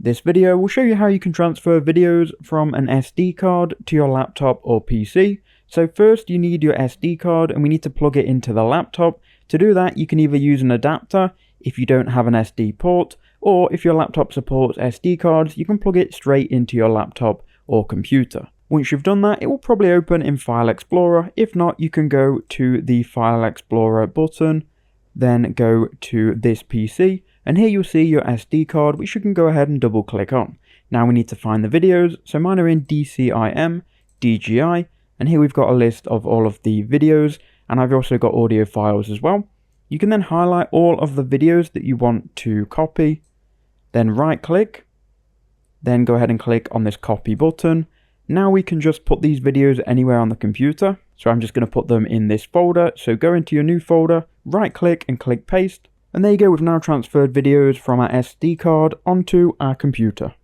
This video will show you how you can transfer videos from an SD card to your laptop or PC. So first you need your SD card and we need to plug it into the laptop. To do that you can either use an adapter if you don't have an SD port, or if your laptop supports SD cards you can plug it straight into your laptop or computer. Once you've done that, it will probably open in File Explorer. If not, you can go to the File Explorer button, then go to this PC, and here you'll see your SD card, which you can go ahead and double click on. Now we need to find the videos, so mine are in DCIM, DGI, and here we've got a list of all of the videos, and I've also got audio files as well. You can then highlight all of the videos that you want to copy, then right click, then go ahead and click on this copy button. Now we can just put these videos anywhere on the computer. So I'm just going to put them in this folder. So go into your new folder, right click and click paste. And there you go, we've now transferred videos from our SD card onto our computer.